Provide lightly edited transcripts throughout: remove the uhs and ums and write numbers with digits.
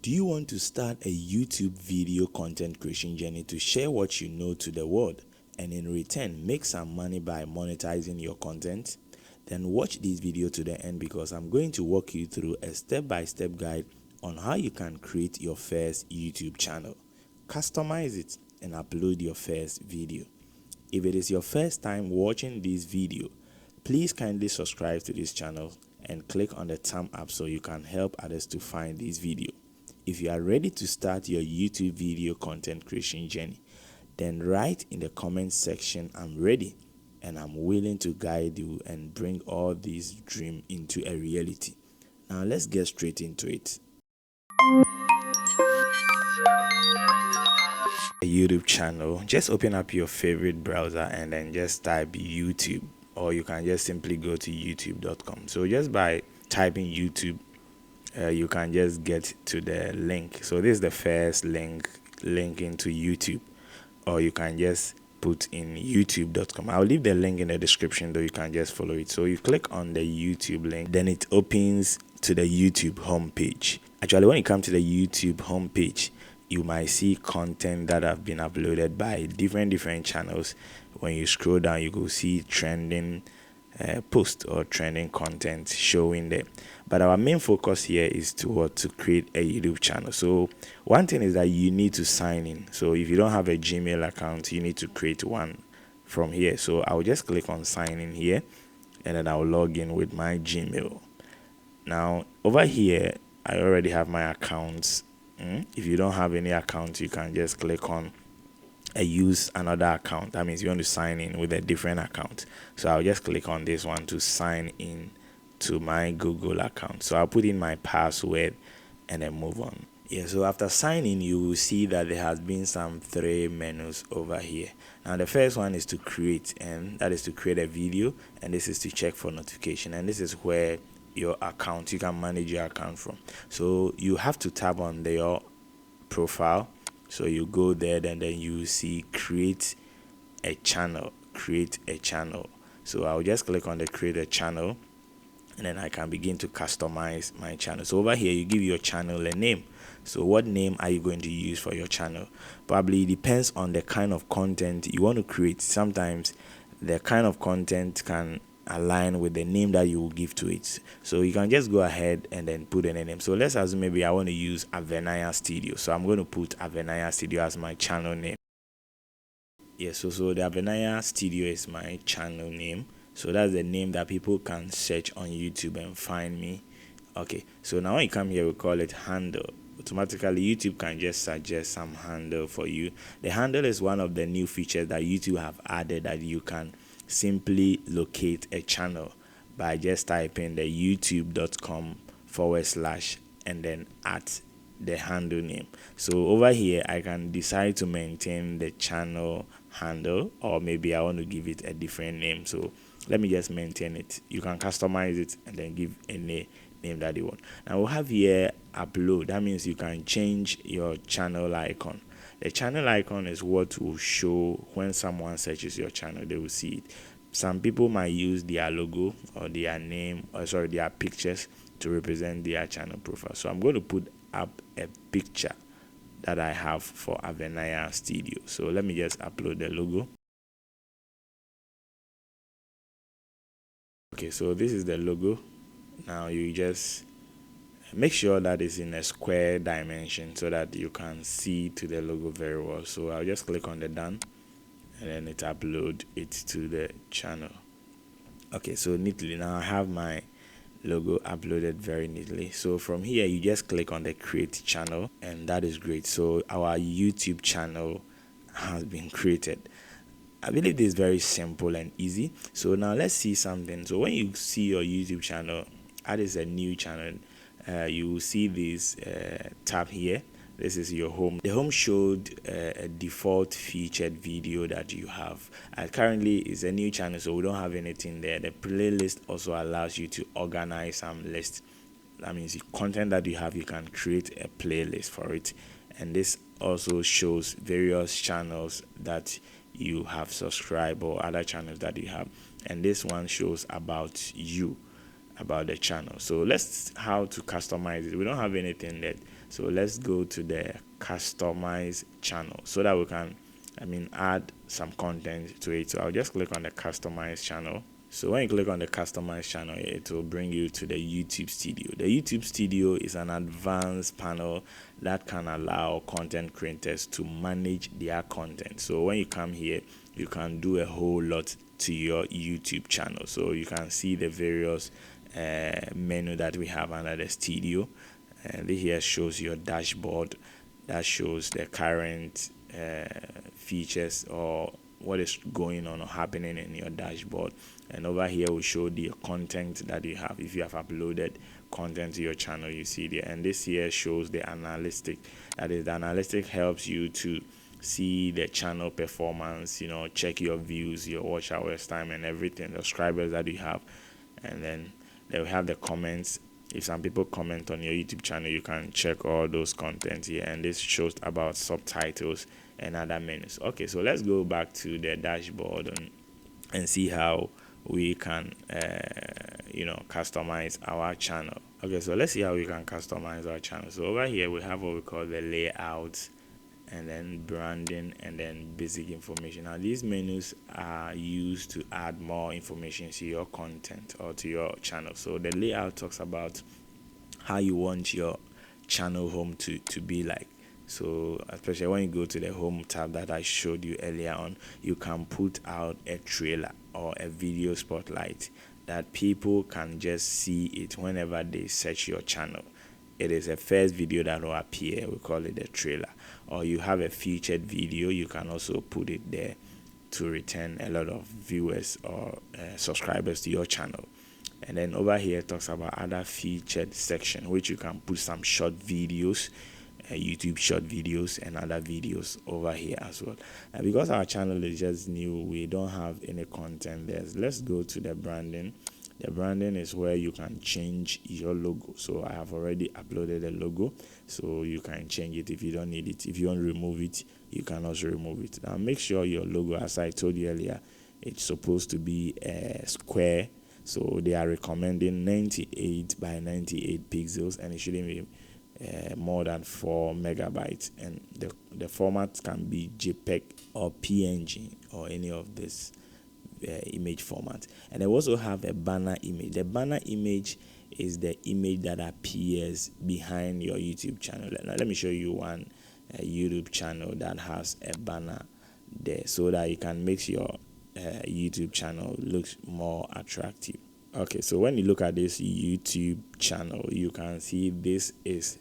Do you want to start a YouTube video content creation journey to share what you know to the world and in return make some money by monetizing your content? Then watch this video to the end because I'm going to walk you through a step-by-step guide on how you can create your first YouTube channel, customize it, and upload your first video. If it is your first time watching this video, please kindly subscribe to this channel and click on the thumb up so you can help others to find this video. If you are ready to start your YouTube video content creation journey, then write in the comment section, "I'm ready and I'm willing to guide you and bring all these dreams into a reality." Now let's get straight into it. A YouTube channel, just open up your favorite browser and then just type YouTube, or you can just simply go to youtube.com. So just by typing YouTube, you can just get to the link. So this is the first link into YouTube, or you can just put in youtube.com. I'll leave the link in the description, though you can just follow it. So you click on the YouTube link, then it opens to the YouTube homepage. Actually, when you come to the YouTube homepage, you might see content that have been uploaded by different channels. When you scroll down, you will see trending post or trending content showing there. But our main focus here is to create a YouTube channel. So one thing is that you need to sign in. So if you don't have a Gmail account, you need to create one from here. So I'll just click on sign in here, and then I'll log in with my Gmail. Now over here, I already have my accounts. If you don't have any account, you can just click on use another account. That means you want to sign in with a different account. So I'll just click on this one to sign in to my Google account. So I'll put in my password and then move on. Yeah, so after signing, you will see that there has been some 3 menus over here. Now the first one is to create, and that is to create a video, and this is to check for notification, and this is where your account, you can manage your account from. So you have to tap on your profile. So you go there, and then you see create a channel. So I'll just click on the create a channel, and then I can begin to customize my channel. So over here, you give your channel a name. So what name are you going to use for your channel? Probably it depends on the kind of content you want to create. Sometimes the kind of content can align with the name that you will give to it. So you can just go ahead and then put in a name. So let's assume maybe I want to use Bigginner Studio. So I'm going to put Bigginner Studio as my channel name. Yeah, so the Bigginner Studio is my channel name. So that's the name that people can search on YouTube and find me. Okay, so now when you come here, we call it handle. Automatically YouTube can just suggest some handle for you. The handle is one of the new features that YouTube have added, that you can simply locate a channel by just typing the youtube.com/ and then at the handle name. So over here, I can decide to maintain the channel handle, or maybe I want to give it a different name. So let me just maintain it. You can customize it and then give any name that you want. Now we'll have here upload. That means you can change your channel icon. The channel icon is what will show when someone searches your channel, they will see it. Some people might use their logo or their name, or their pictures to represent their channel profile. So I'm going to put up a picture that I have for Bigginner Studio. So let me just upload the logo. Okay, so this is the logo. Now you just make sure that it's in a square dimension so that you can see to the logo very well. So I'll just click on the done, and then it upload it to the channel. Okay, so neatly now I have my logo uploaded very neatly. So from here, you just click on the create channel, and that is great. So our YouTube channel has been created. I believe this is very simple and easy. So now let's see something. So when you see your YouTube channel, add is a new channel, you will see this tab here. This is your home. The home showed a default featured video that you have. Currently, it's a new channel, so we don't have anything there. The playlist also allows you to organize some lists. That means the content that you have, you can create a playlist for it. And this also shows various channels that you have subscribed, or other channels that you have. And this one shows about you, about the channel. So let's how to customize it. We don't have anything that So let's go to the customize channel so that we can add some content to it. So I'll just click on the customize channel. So when you click on the customize channel, it will bring you to the YouTube Studio. The YouTube Studio is an advanced panel that can allow content creators to manage their content. So when you come here, you can do a whole lot to your YouTube channel. So you can see the various menu that we have under the studio, and this here shows your dashboard that shows the current features or what is going on or happening in your dashboard. And over here will show the content that you have. If you have uploaded content to your channel, you see there. And this here shows the analytic. That is, the analytic helps you to see the channel performance, check your views, your watch hours time, and everything, the subscribers that you have. And then they will have the comments. If some people comment on your YouTube channel, you can check all those contents here. And this shows about subtitles and other menus. Okay, so let's go back to the dashboard and see how we can customize our channel. Okay, so let's see how we can customize our channel. So over here we have what we call the layout, and then branding, and then basic information. Now these menus are used to add more information to your content or to your channel. So the layout talks about how you want your channel home to be like. So especially when you go to the home tab that I showed you earlier on, you can put out a trailer or a video spotlight that people can just see it whenever they search your channel. It is a first video that will appear. We call it a trailer. Or you have a featured video, you can also put it there to return a lot of viewers or subscribers to your channel. And then over here it talks about other featured section, which you can put some short videos, YouTube short videos, and other videos over here as well. And because our channel is just new, we don't have any content there. Let's go to the branding. The branding is where you can change your logo. So I have already uploaded a logo, so you can change it if you don't need it. If you want to remove it, you can also remove it. Now make sure your logo, as I told you earlier, it's supposed to be a square. So they are recommending 98 by 98 pixels, and it shouldn't be more than 4 megabytes. And the format can be JPEG or PNG or any of this image format. And they also have a banner image. The banner image is the image that appears behind your YouTube channel. Now let me show you one YouTube channel that has a banner there, so that you can make your YouTube channel look more attractive. Okay, so when you look at this YouTube channel, you can see this is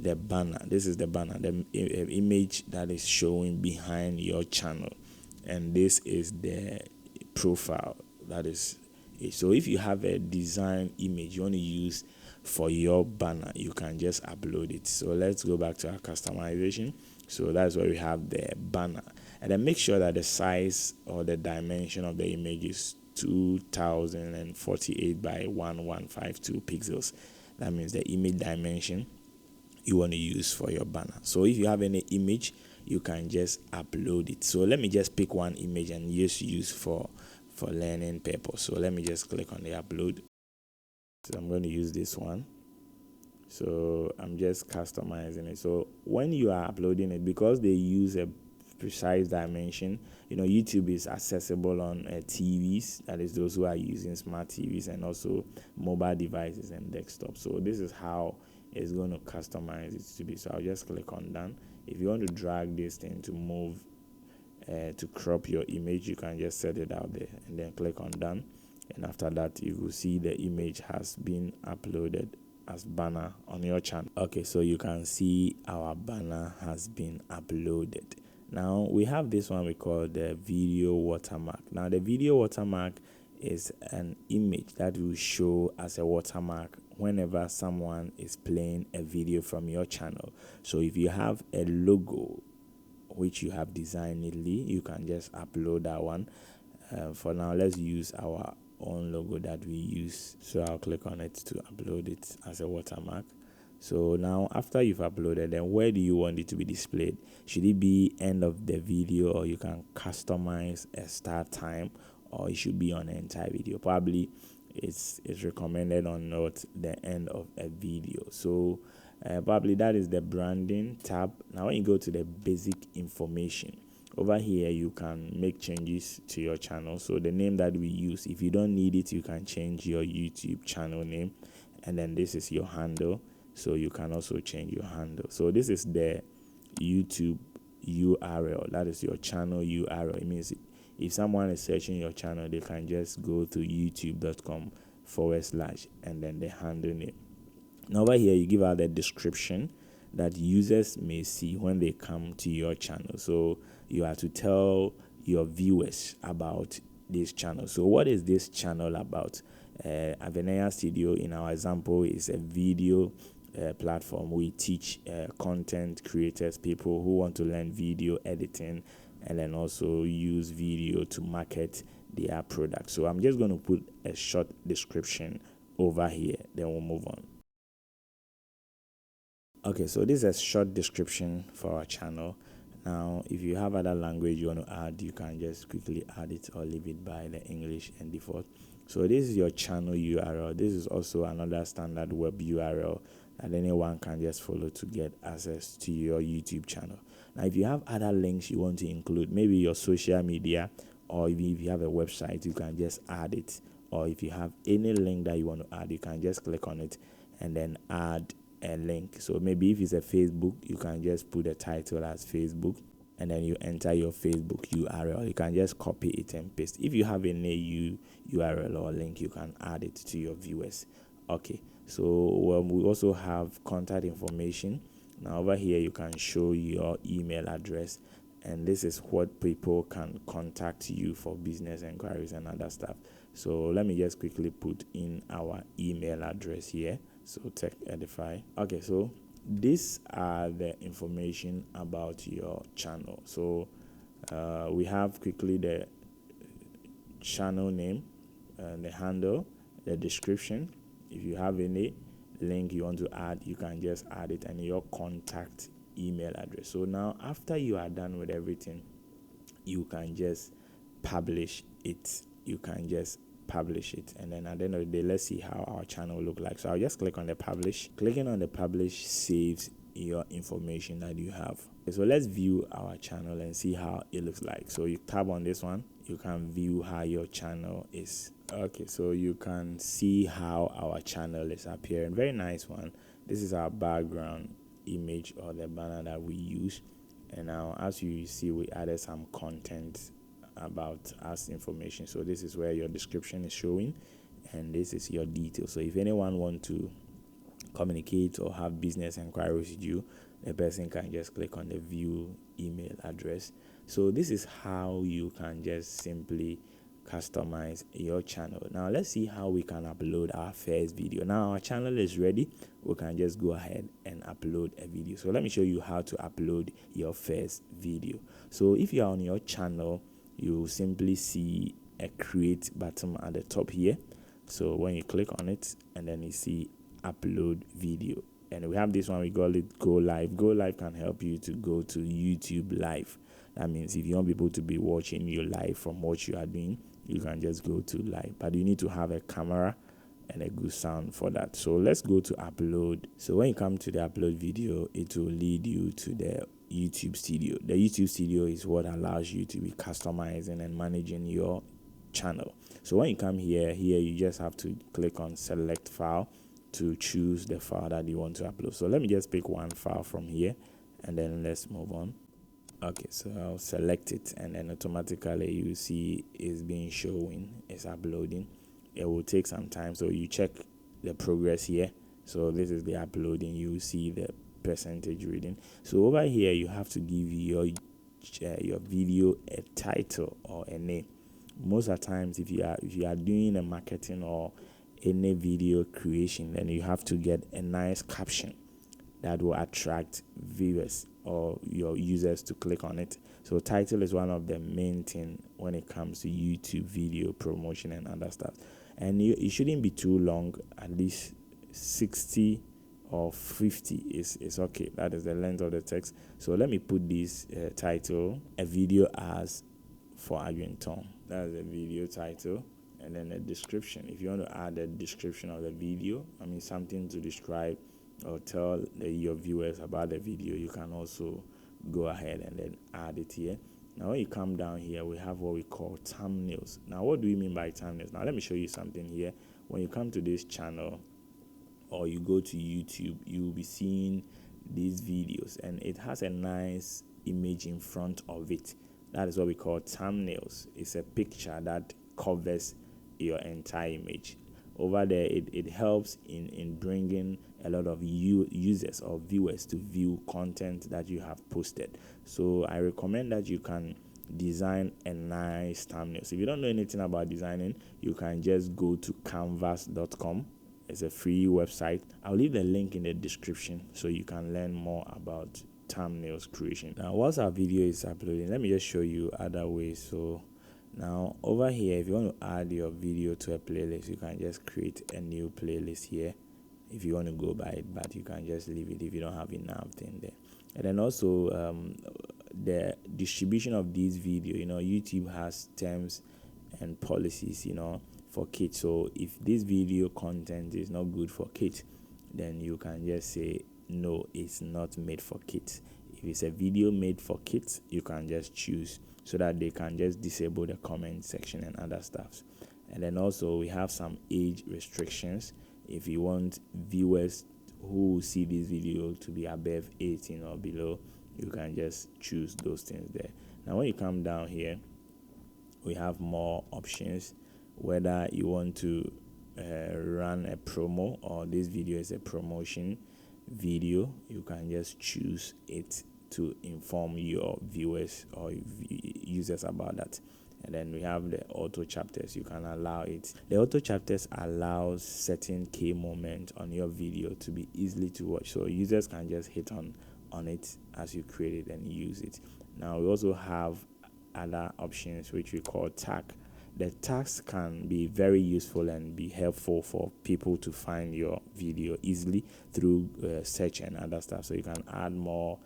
the banner. This is the banner, the image that is showing behind your channel, and this is the profile. That is it. So if you have a design image you want to use for your banner, you can just upload it. So let's go back to our customization. So that's where we have the banner, and then make sure that the size or the dimension of the image is 2048 by 1152 pixels. That means the image dimension you want to use for your banner. So if you have any image, you can just upload it. So let me just pick one image and just use for learning purpose. So let me just click on the upload. So I'm going to use this one. So I'm just customizing it. So when you are uploading it, because they use a precise dimension, YouTube is accessible on TVs, that is those who are using smart TVs, and also mobile devices and desktop. So this is how it's going to customize it to be. So I'll just click on done. If you want to drag this thing to move to crop your image, you can just set it out there and then click on done, and after that you will see the image has been uploaded as banner on your channel. Okay, so you can see our banner has been uploaded. Now we have this one we call the video watermark. Now the video watermark is an image that will show as a watermark whenever someone is playing a video from your channel. So if you have a logo which you have designed neatly, you can just upload that one. For now, let's use our own logo that we use. So I'll click on it to upload it as a watermark. So now after you've uploaded, then where do you want it to be displayed? Should it be end of the video, or you can customize a start time, or it should be on the entire video? Probably it's recommended on not the end of a video. So Probably that is the branding tab. Now when you go to the basic information, over here you can make changes to your channel. So the name that we use, if you don't need it, you can change your YouTube channel name. And then this is your handle, so you can also change your handle. So this is the YouTube URL, that is your channel URL. It means if someone is searching your channel, they can just go to youtube.com/ and then the handle name. Now over here you give out the description that users may see when they come to your channel. So you have to tell your viewers about this channel. So what is this channel about? Bigginner Studio, in our example, is a video platform. We teach content creators, people who want to learn video editing and then also use video to market their product. So I'm just going to put a short description over here, then we'll move on. Okay, so this is a short description for our channel. Now, if you have other language you want to add, you can just quickly add it or leave it by the English and default. So this is your channel URL. This is also another standard web URL that anyone can just follow to get access to your YouTube channel. Now, if you have other links you want to include, maybe your social media, or if you have a website, you can just add it. Or if you have any link that you want to add, you can just click on it and then add a link. So maybe if it's a Facebook, you can just put the title as Facebook and then you enter your Facebook URL. You can just copy it and paste. If you have any URL or link, you can add it to your viewers. Okay, so we also have contact information. Now over here you can show your email address, and this is what people can contact you for business inquiries and other stuff. So let me just quickly put in our email address here. So Tech Edify. Okay, so these are the information about your channel. So we have quickly the channel name, the handle, the description. If you have any link you want to add, you can just add it, and your contact email address. So now after you are done with everything, you can just publish it. And then at the end of the day, let's see how our channel look like. So I'll just click on the publish. Clicking on the publish saves your information that you have. Okay, so let's view our channel and see how it looks like. So you tap on this one, you can view how your channel is. Okay, so you can see how our channel is appearing. Very nice one. This is our background image or the banner that we use. And now as you see, we added some content about us information. So this is where your description is showing, and this is your details. So if anyone want to communicate or have business inquiries with you, the person can just click on the view email address. So this is how you can just simply customize your channel. Now let's see how we can upload our first video. Now our channel is ready. We can just go ahead and upload a video. So let me show you how to upload your first video. So if you are on your channel, you simply see a create button at the top here. So when you click on it, and then you see upload video, and we have this one, we call it go live. Go live can help you to go to YouTube live. That means if you want people to be watching you live from what you are doing, you can just go to live, but you need to have a camera and a good sound for that. So let's go to upload. So when you come to the upload video, it will lead you to the YouTube Studio. The YouTube Studio is what allows you to be customizing and managing your channel. So when you come here you just have to click on select file to choose the file that you want to upload. So let me just pick one file from here, and then let's move on. Okay, so I'll select it, and then automatically you see it's being showing, it's uploading. It will take some time, so you check the progress here. So this is the uploading. You see the percentage reading. So over here you have to give your video a title or a name. Most of the times if you are doing a marketing or any video creation, then you have to get a nice caption that will attract viewers or your users to click on it. So title is one of the main thing when it comes to YouTube video promotion and other stuff. And it shouldn't be too long. At least 60 or 50 is okay. That is the length of the text. So let me put this title, a video as for Adrian Tom. That is the video title. And then a description. If you want to add a description of the video, something to describe or tell your viewers about the video, you can also go ahead and then add it here. Now when you come down here, we have what we call thumbnails. Now what do we mean by thumbnails? Now let me show you something here. When you come to this channel or you go to YouTube, you will be seeing these videos and it has a nice image in front of it. That is what we call thumbnails. It's a picture that covers your entire image. Over there, it helps in bringing a lot of users or viewers to view content that you have posted. So I recommend that you can design a nice thumbnail. So if you don't know anything about designing, you can just go to canvas.com. It's a free website. I'll leave the link in the description so you can learn more about thumbnails creation. Now once our video is uploading, let me just show you other ways. So now over here, if you want to add your video to a playlist, you can just create a new playlist here if you want to go by it, but you can just leave it if you don't have enough thing there. And then also the distribution of these video, YouTube has terms and policies, for kids. So if this video content is not good for kids, then you can just say no, it's not made for kids. If it's a video made for kids, you can just choose so that they can just disable the comment section and other stuff. And then also we have some age restrictions. If you want viewers who see this video to be above 18 or below, you can just choose those things there. Now when you come down here, we have more options. Whether you want to run a promo or this video is a promotion video, you can just choose it to inform your viewers or users about that. And then we have the auto chapters. You can allow it. The auto chapters allows certain key moments on your video to be easily to watch, so users can just hit on it as you create it and use it. Now we also have other options which we call tag. The tags can be very useful and be helpful for people to find your video easily through search and other stuff. So you can add more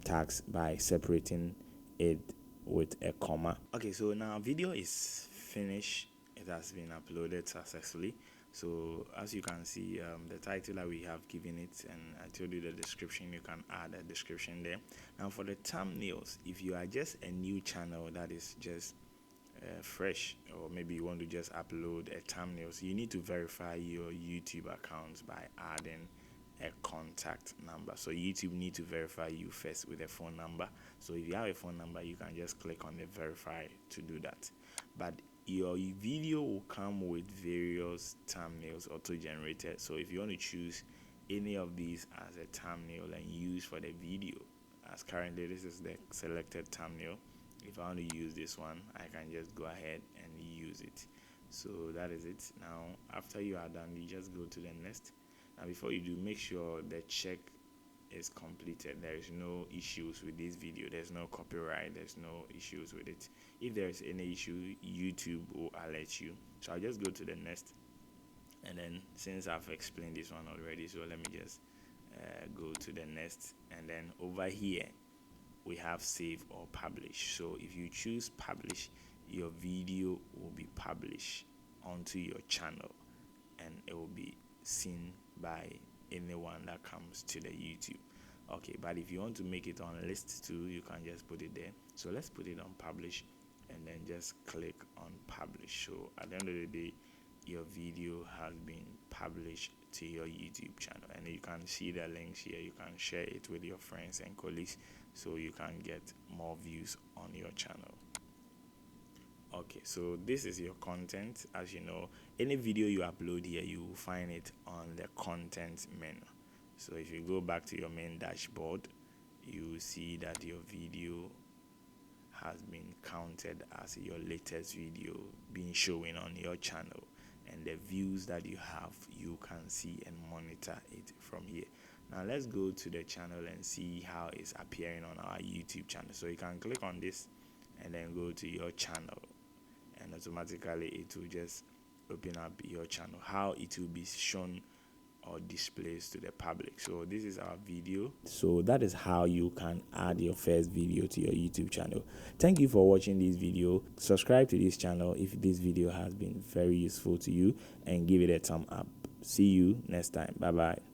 tags by separating it with a comma. Okay, so now video is finished. It has been uploaded successfully. So as you can see, the title that we have given it, and I told you the description, you can add a description there. Now for the thumbnails, if you are just a new channel that is just fresh, or maybe you want to just upload a thumbnail, so you need to verify your YouTube account by adding a contact number. So YouTube need to verify you first with a phone number. So if you have a phone number, you can just click on the verify to do that. But your video will come with various thumbnails auto-generated. So if you want to choose any of these as a thumbnail and use for the video, as currently this is the selected thumbnail, if I want to use this one, I can just go ahead and use it. So that is it. Now after you are done, you just go to the next. Now before you do, make sure the check is completed. There is no issues with this video. There's no copyright. There's no issues with it. If there is any issue, YouTube will alert you. So I'll just go to the next. And then since I've explained this one already, so let me just go to the next. And then over here, we have save or publish. So if you choose publish, your video will be published onto your channel and it will be seen by anyone that comes to the YouTube. Okay, but if you want to make it on list too, you can just put it there. So let's put it on publish and then just click on publish. So at the end of the day, your video has been published to your YouTube channel, and you can see the links here. You can share it with your friends and colleagues so you can get more views on your channel. Okay, so this is your content. As you know, any video you upload here, you will find it on the content menu. So if you go back to your main dashboard, you will see that your video has been counted as your latest video being showing on your channel, and the views that you have, you can see and monitor it from here. Now let's go to the channel and see how it's appearing on our YouTube channel. So you can click on this and then go to your channel, and automatically it will just open up your channel, how it will be shown or displays to the public. So this is our video. So that is how you can add your first video to your YouTube channel. Thank you for watching this video. Subscribe to this channel if this video has been very useful to you, and give it a thumb up. See you next time. Bye bye.